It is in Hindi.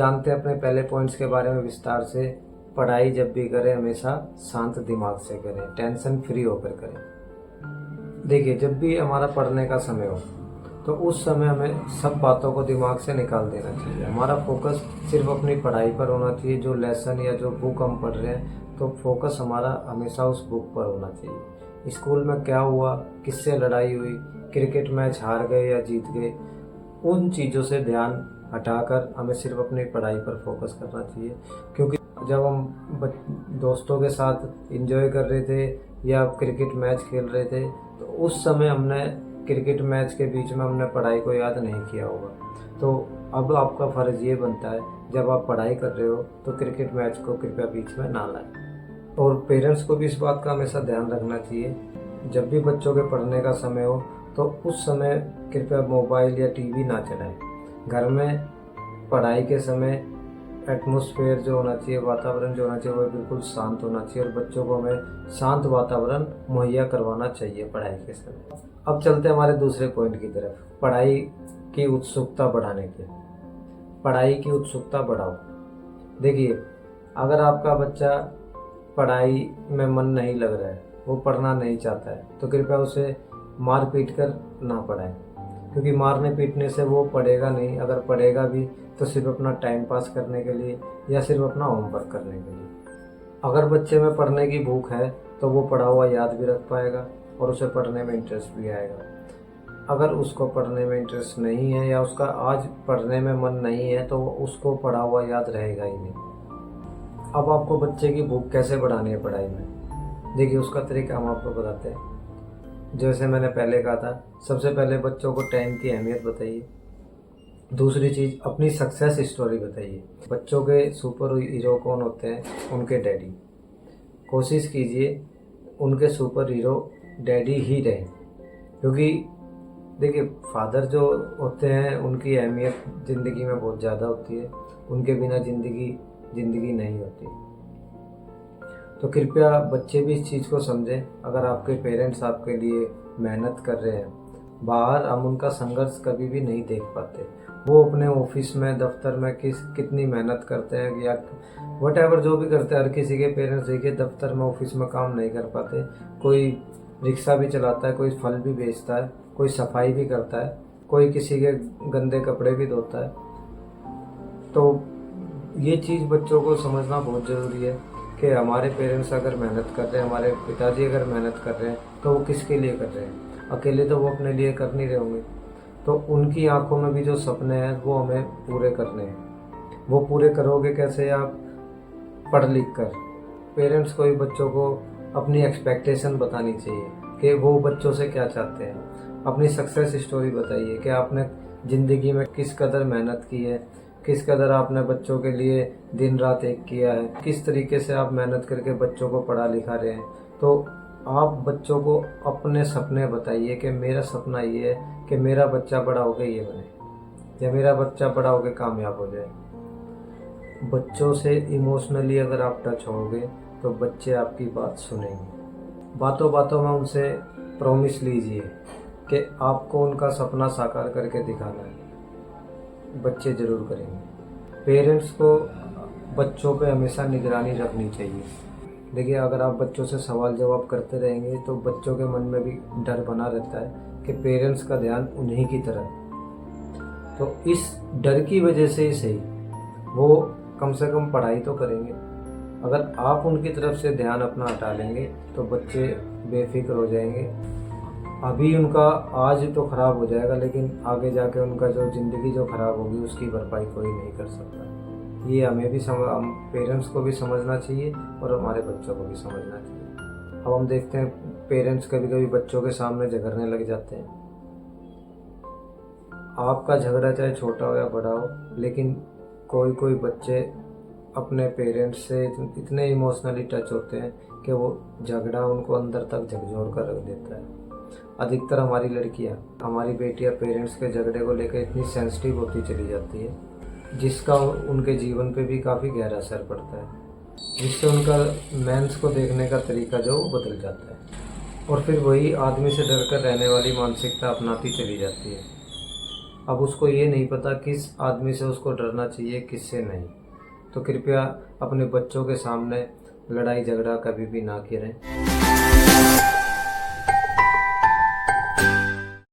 जानते हैं अपने पहले पॉइंट्स के बारे में विस्तार से। पढ़ाई जब भी करें हमेशा शांत दिमाग से करें, टेंशन फ्री होकर करें। देखिए, जब भी हमारा पढ़ने का समय हो तो उस समय हमें सब बातों को दिमाग से निकाल देना चाहिए। हमारा फोकस सिर्फ अपनी पढ़ाई पर होना चाहिए। जो लेसन या जो बुक हम पढ़ रहे हैं तो फोकस हमारा हमेशा उस बुक पर होना चाहिए। स्कूल में क्या हुआ, किससे लड़ाई हुई, क्रिकेट मैच हार गए या जीत गए, उन चीज़ों से ध्यान हटाकर हमें सिर्फ अपनी पढ़ाई पर फोकस करना चाहिए। क्योंकि जब हम दोस्तों के साथ एंजॉय कर रहे थे या क्रिकेट मैच खेल रहे थे तो उस समय हमने क्रिकेट मैच के बीच में हमने पढ़ाई को याद नहीं किया होगा। तो अब आपका फ़र्ज़ ये बनता है, जब आप पढ़ाई कर रहे हो तो क्रिकेट मैच को कृपया बीच में ना लाएं। और पेरेंट्स को भी इस बात का हमेशा ध्यान रखना चाहिए, जब भी बच्चों के पढ़ने का समय हो तो उस समय कृपया मोबाइल या टीवी ना चलाएं। घर में पढ़ाई के समय एटमॉस्फेयर जो होना चाहिए, वातावरण जो होना चाहिए, वो बिल्कुल शांत होना चाहिए और बच्चों को हमें शांत वातावरण मुहैया करवाना चाहिए पढ़ाई के समय। अब चलते हैं हमारे दूसरे पॉइंट की तरफ, पढ़ाई की उत्सुकता बढ़ाने के। पढ़ाई की उत्सुकता बढ़ाओ। देखिए, अगर आपका बच्चा पढ़ाई में मन नहीं लग रहा है, वो पढ़ना नहीं चाहता है, तो कृपया उसे मार पीट कर ना पढ़ाएं, क्योंकि मारने पीटने से वो पढ़ेगा नहीं। अगर पढ़ेगा भी तो सिर्फ अपना टाइम पास करने के लिए या सिर्फ अपना होमवर्क करने के लिए। अगर बच्चे में पढ़ने की भूख है तो वो पढ़ा हुआ याद भी रख पाएगा और उसे पढ़ने में इंटरेस्ट भी आएगा। अगर उसको पढ़ने में इंटरेस्ट नहीं है या उसका आज पढ़ने में मन नहीं है तो उसको पढ़ा हुआ याद रहेगा ही नहीं। अब आपको बच्चे की भूख कैसे बढ़ानी है पढ़ाई में, देखिए उसका तरीका हम आपको बताते हैं। जैसे मैंने पहले कहा था, सबसे पहले बच्चों को टाइम की अहमियत बताइए। दूसरी चीज़, अपनी सक्सेस स्टोरी बताइए। बच्चों के सुपर हीरो कौन होते हैं? उनके डैडी। कोशिश कीजिए उनके सुपर हीरो डैडी ही रहें, क्योंकि देखिए फादर जो होते हैं उनकी अहमियत ज़िंदगी में बहुत ज़्यादा होती है। उनके बिना ज़िंदगी नहीं होती। तो कृपया बच्चे भी इस चीज़ को समझें। अगर आपके पेरेंट्स आपके लिए मेहनत कर रहे हैं, बाहर हम उनका संघर्ष कभी भी नहीं देख पाते। वो अपने ऑफिस में, दफ्तर में कितनी मेहनत करते हैं या वट जो भी करते हैं। हर किसी के पेरेंट्स देखिए दफ्तर में, ऑफिस में काम नहीं कर पाते। कोई रिक्शा भी चलाता है, कोई फल भी बेचता है, कोई सफाई भी करता है, कोई किसी के गंदे कपड़े भी धोता है। तो ये चीज़ बच्चों को समझना बहुत ज़रूरी है कि हमारे पेरेंट्स अगर मेहनत कर रहे हैं, हमारे पिताजी अगर मेहनत कर रहे हैं तो वो किसके लिए कर रहे हैं? अकेले तो वो अपने लिए कर नहीं रहे होंगे। तो उनकी आंखों में भी जो सपने हैं वो हमें पूरे करने हैं। वो पूरे करोगे कैसे? आप पढ़ लिख कर। पेरेंट्स को भी बच्चों को अपनी एक्सपेक्टेशन बतानी चाहिए कि वो बच्चों से क्या चाहते हैं। अपनी सक्सेस स्टोरी बताइए कि आपने ज़िंदगी में किस कदर मेहनत की है, किस कदर आपने बच्चों के लिए दिन रात एक किया है, किस तरीके से आप मेहनत करके बच्चों को पढ़ा लिखा रहे हैं। तो आप बच्चों को अपने सपने बताइए कि मेरा सपना ये है कि मेरा बच्चा बड़ा होकर ये बने या मेरा बच्चा बड़ा होकर कामयाब हो जाए। बच्चों से इमोशनली अगर आप टच होगे तो बच्चे आपकी बात सुनेंगे। बातों बातों में उनसे प्रॉमिस लीजिए कि आपको उनका सपना साकार करके दिखाना है। बच्चे ज़रूर करेंगे। पेरेंट्स को बच्चों पे हमेशा निगरानी रखनी चाहिए। देखिए, अगर आप बच्चों से सवाल जवाब करते रहेंगे तो बच्चों के मन में भी डर बना रहता है कि पेरेंट्स का ध्यान उन्हीं की तरफ। तो इस डर की वजह से ही सही वो कम से कम पढ़ाई तो करेंगे। अगर आप उनकी तरफ से ध्यान अपना हटा लेंगे तो बच्चे बेफिक्र हो जाएंगे। अभी उनका आज तो ख़राब हो जाएगा, लेकिन आगे जाके उनका जो ज़िंदगी जो ख़राब होगी उसकी भरपाई कोई नहीं कर सकता। ये हमें भी हम पेरेंट्स को भी समझना चाहिए और हमारे बच्चों को भी समझना चाहिए। अब हम देखते हैं पेरेंट्स कभी कभी बच्चों के सामने झगड़ने लग जाते हैं। आपका झगड़ा चाहे छोटा हो या बड़ा हो, लेकिन कोई बच्चे अपने पेरेंट्स से इतने इमोशनली टच होते हैं कि वो झगड़ा उनको अंदर तक झकझोर कर रख देता है। अधिकतर हमारी लड़कियां, हमारी बेटियां पेरेंट्स के झगड़े को लेकर इतनी सेंसिटिव होती चली जाती है, जिसका उनके जीवन पे भी काफ़ी गहरा असर पड़ता है, जिससे उनका मेंस को देखने का तरीका जो वो बदल जाता है और फिर वही आदमी से डर कर रहने वाली मानसिकता अपनाती चली जाती है। अब उसको ये नहीं पता किस आदमी से उसको डरना चाहिए, किससे नहीं। तो कृपया अपने बच्चों के सामने लड़ाई झगड़ा कभी भी ना करें।